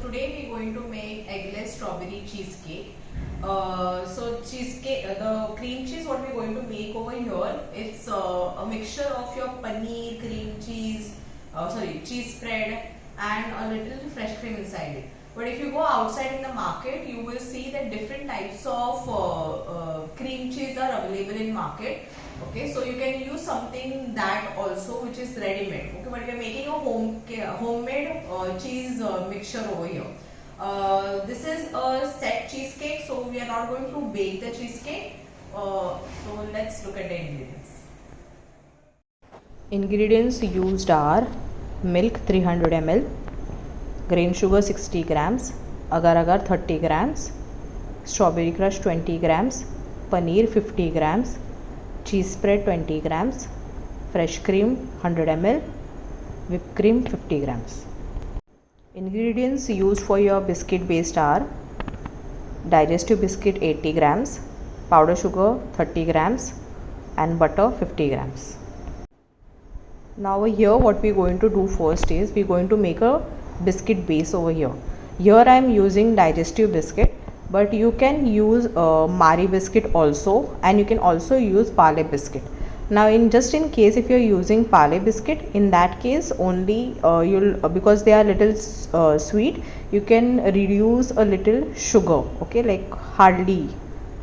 today we're going to make eggless strawberry cheesecake. Cheesecake, the cream cheese what we're going to make over here, it's a mixture of your paneer, cream cheese, cheese spread and a little fresh cream inside it. But if you go outside in the market, you will see that different types of cream cheese are available in market. Okay, so you can use something that also which is ready made. Okay, but we are making a homemade cheese mixture over here. This is a set cheesecake, so we are not going to bake the cheesecake. So let's look at the ingredients. Ingredients used are milk 300 ml, grain sugar 60 grams, agar agar 30 grams, strawberry crush 20 grams, paneer 50 grams, cheese spread 20 grams, fresh cream 100 ml, whipped cream 50 grams. Ingredients used for your biscuit base are digestive biscuit 80 grams, powder sugar 30 grams and butter 50 grams. Now over here what we are going to do first is we are going to make a biscuit base over here. Here I am using digestive biscuit, but you can use Marie biscuit also, and you can also use Parle biscuit. Now in case if you are using Parle biscuit, in that case only because they are little sweet, you can reduce a little sugar, okay, like hardly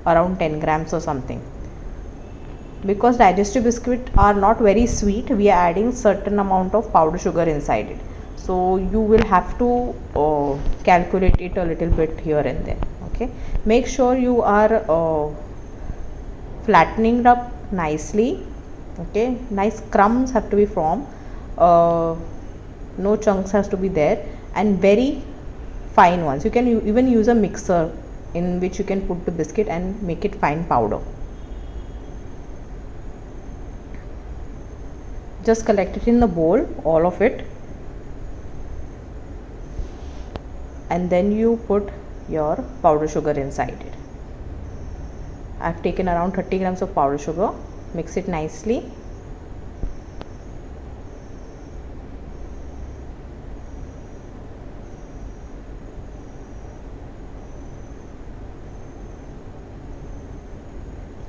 around 10 grams or something. Because digestive biscuit are not very sweet, we are adding certain amount of powder sugar inside it, so you will have to calculate it a little bit here and there. Okay, make sure you are flattening it up nicely. Okay, nice crumbs have to be formed, no chunks has to be there, and very fine ones. You can even use a mixer in which you can put the biscuit and make it fine powder. Just collect it in the bowl, all of it, and then you put your powder sugar inside it. I have taken around 30 grams of powder sugar. Mix it nicely.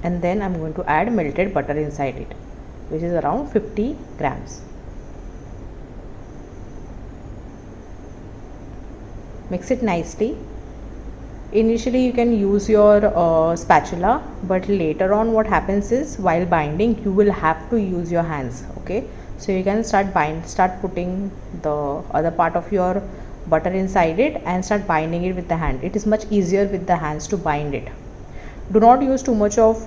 And then I am going to add melted butter inside it, which is around 50 grams. Mix it nicely. Initially you can use your spatula, but later on what happens is while binding you will have to use your hands. Okay, so you can start putting the other part of your butter inside it and start binding it with the hand. It is much easier with the hands to bind it. Do not use too much of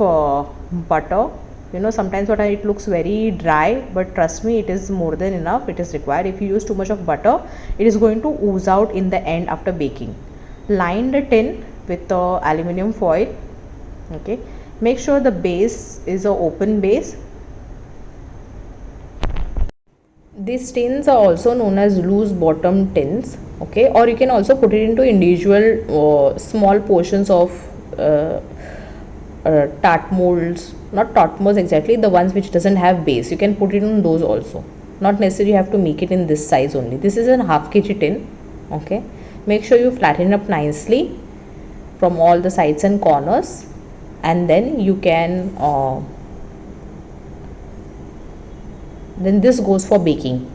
butter. You know, sometimes it looks very dry, but trust me, it is more than enough. It is required. If you use too much of butter, it is going to ooze out in the end after baking. Line the tin with aluminum foil. Okay, make sure the base is an open base. These tins are also known as loose bottom tins. Okay, or you can also put it into individual small portions of tart molds. Not tart molds exactly, the ones which doesn't have base. You can put it in those also. Not necessarily you have to make it in this size only. This is a half kg tin. Okay, make sure you flatten it up nicely from all the sides and corners, and then you can then this goes for baking.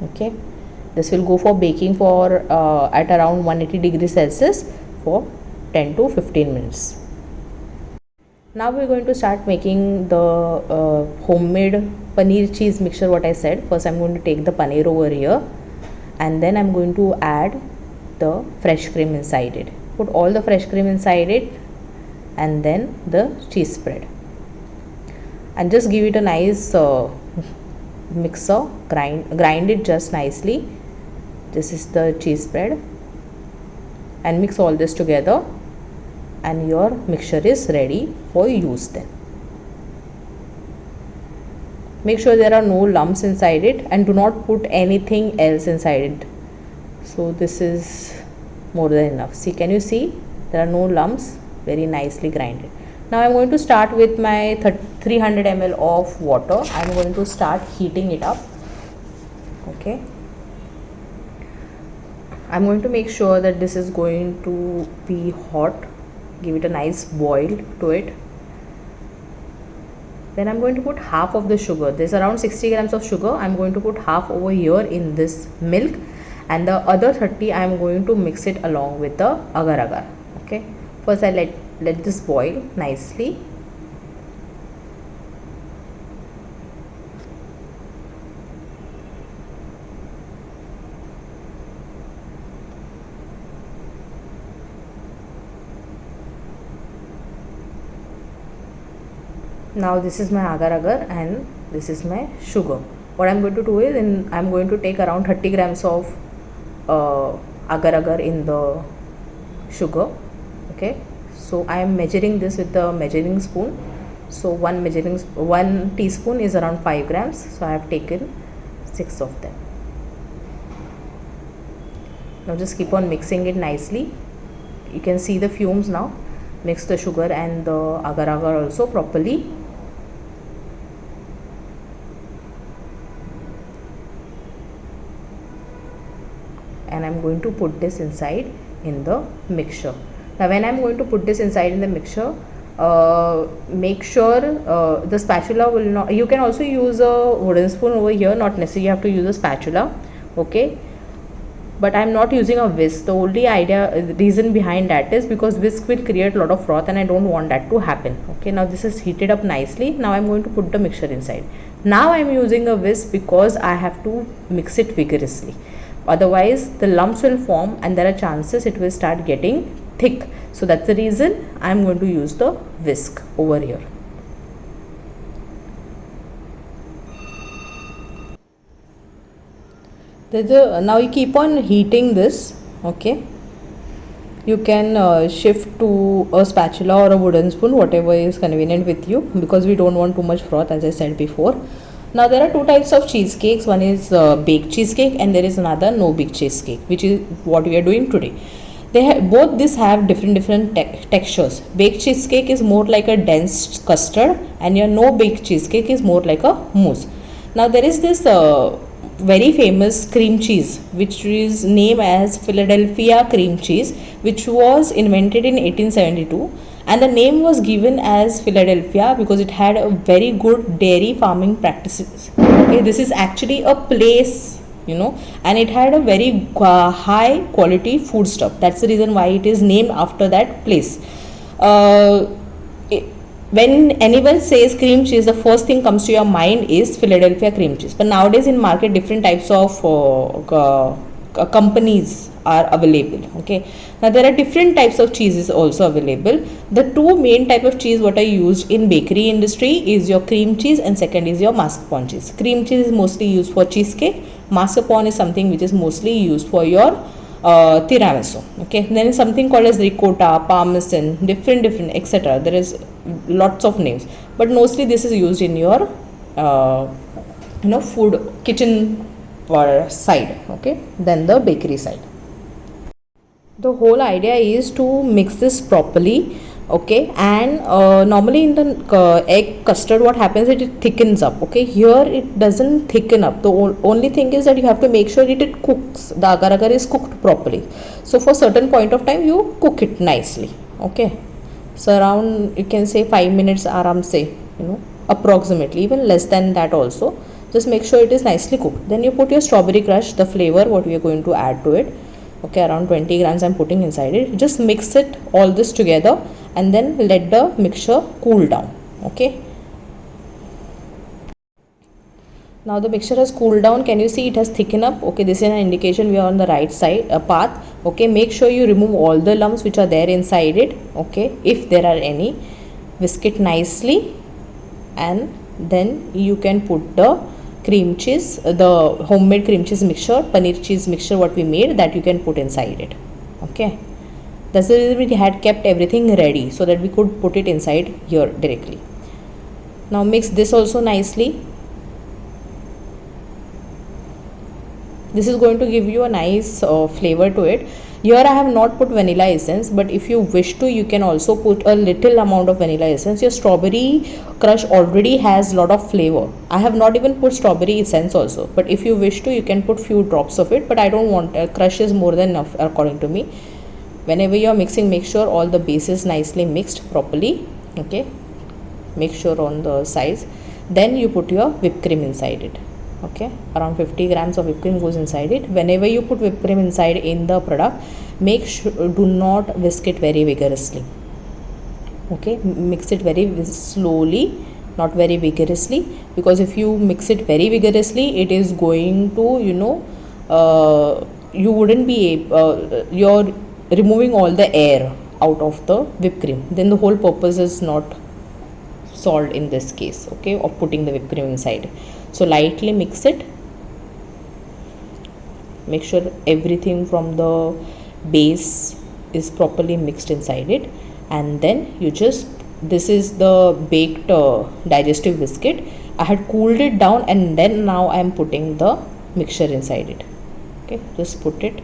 Okay, this will go for baking for at around 180 degrees Celsius for 10 to 15 minutes. Now we are going to start making the homemade paneer cheese mixture, what I said. First I am going to take the paneer over here, and then I am going to add the fresh cream inside it. Put all the fresh cream inside it, and then the cheese spread, and just give it a nice mixer. Grind it just nicely. This is the cheese spread, and mix all this together, and your mixture is ready for use. Then make sure there are no lumps inside it, and do not put anything else inside it. So this is more than enough. See, can you see there are no lumps? Very nicely grinded. Now I am going to start with my 300 ml of water. I am going to start heating it up. Okay, I'm going to make sure that this is going to be hot. Give it a nice boil to it. Then I'm going to put half of the sugar. There's around 60 grams of sugar. I'm going to put half over here in this milk, and the other 30 I'm going to mix it along with the agar agar. Okay, first I let this boil nicely. Now this is my agar agar and this is my sugar. What I'm going to do is, I'm going to take around 30 grams of agar agar in the sugar. Okay, so I am measuring this with the measuring spoon. So one teaspoon is around 5 grams, so I have taken 6 of them. Now just keep on mixing it nicely. You can see the fumes now. Mix the sugar and the agar agar also properly. And I'm going to put this inside in the mixture. Now when I'm going to put this inside in the mixture, make sure the spatula will not, you can also use a wooden spoon over here, not necessarily you have to use a spatula. Okay, but I'm not using a whisk. The only reason behind that is because whisk will create a lot of froth and I don't want that to happen. Okay, now this is heated up nicely. Now I'm going to put the mixture inside. Now I'm using a whisk because I have to mix it vigorously. Otherwise the lumps will form and there are chances it will start getting thick. So that's the reason I'm going to use the whisk over here. Now you keep on heating this. Okay, you can shift to a spatula or a wooden spoon, whatever is convenient with you, because we don't want too much froth, as I said before. Now there are two types of cheesecakes. One is baked cheesecake and there is another no bake cheesecake, which is what we are doing today. Both this have different textures. Baked cheesecake is more like a dense custard and your no bake cheesecake is more like a mousse. Now there is this very famous cream cheese which is named as Philadelphia cream cheese, which was invented in 1872, and the name was given as Philadelphia because it had a very good dairy farming practices. Okay, this is actually a place, and it had a very high quality food stuff. That's the reason why it is named after that place. When anyone says cream cheese, the first thing comes to your mind is Philadelphia cream cheese. But nowadays in market, different types of companies are available. Okay, now there are different types of cheeses also available. The two main type of cheese what are used in bakery industry is your cream cheese and second is your mascarpone cheese. Cream cheese is mostly used for cheesecake. Mascarpone is something which is mostly used for your tiramisu. Okay, then is something called as ricotta, parmesan, different etc. There is lots of names, but mostly this is used in your food kitchen side. Okay, then the bakery side. The whole idea is to mix this properly. Okay, and normally in the egg custard what happens is it thickens up. Okay, here it doesn't thicken up. The only thing is that you have to make sure it cooks, the agar agar is cooked properly. So for certain point of time you cook it nicely. Okay, so around you can say 5 minutes aram se, approximately, even less than that also. Just make sure it is nicely cooked. Then you put your strawberry crush, the flavor what we are going to add to it. Okay, around 20 grams I'm putting inside it. Just mix it all this together and then let the mixture cool down. Okay, now the mixture has cooled down. Can you see it has thickened up? Okay, this is an indication we are on the right side path. Okay, make sure you remove all the lumps which are there inside it. Okay, if there are any, whisk it nicely and then you can put the cream cheese, the homemade cream cheese mixture, paneer cheese mixture what we made, that you can put inside it. Okay, that's the reason we had kept everything ready so that we could put it inside here directly. Now mix this also nicely. This is going to give you a nice flavor to it. Here I have not put vanilla essence, but if you wish to, you can also put a little amount of vanilla essence. Your strawberry crush already has lot of flavor. I have not even put strawberry essence also, but if you wish to, you can put few drops of it, but I don't want, crush is more than enough according to me. Whenever you are mixing, make sure all the base is nicely mixed properly. Okay, make sure on the size. Then you put your whipped cream inside it. Okay, around 50 grams of whipped cream goes inside it. Whenever you put whipped cream inside in the product, make sure do not whisk it very vigorously. Okay, mix it very slowly, not very vigorously, because if you mix it very vigorously, it is going to, you wouldn't be you're removing all the air out of the whipped cream, then the whole purpose is not solved in this case, okay, of putting the whipped cream inside. So lightly mix it, make sure everything from the base is properly mixed inside it, and then you just, this is the baked digestive biscuit. I had cooled it down, and then now I am putting the mixture inside it. Okay, just put it.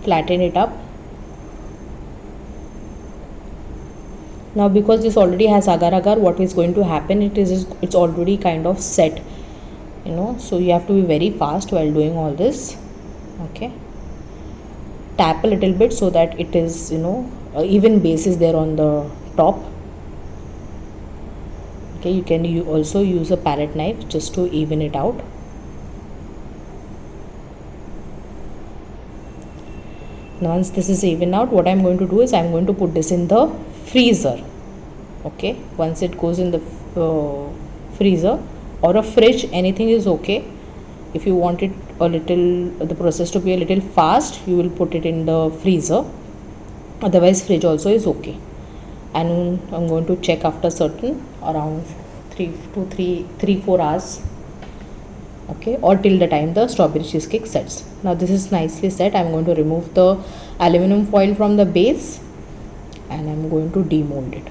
Flatten it up. Now because this already has agar agar, what is going to happen, it's already kind of set, so you have to be very fast while doing all this. Okay, tap a little bit so that it is, even base is there on the top. Okay, you can also use a palette knife just to even it out. Once this is even out, what I'm going to do is I'm going to put this in the freezer. Okay, once it goes in the freezer or a fridge, anything is okay. If you want it a little, the process to be a little fast, you will put it in the freezer. Otherwise fridge also is okay. And I'm going to check after certain around 3-4 hours. Okay, or till the time the strawberry cheesecake sets. Now this is nicely set. I'm going to remove the aluminum foil from the base, and I'm going to demold it.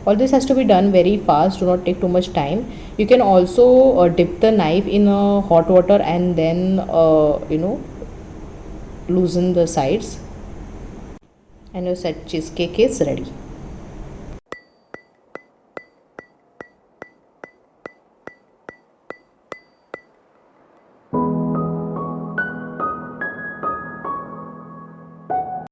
All this has to be done very fast, do not take too much time. You can also dip the knife in hot water and then loosen the sides, and your set cheesecake is ready.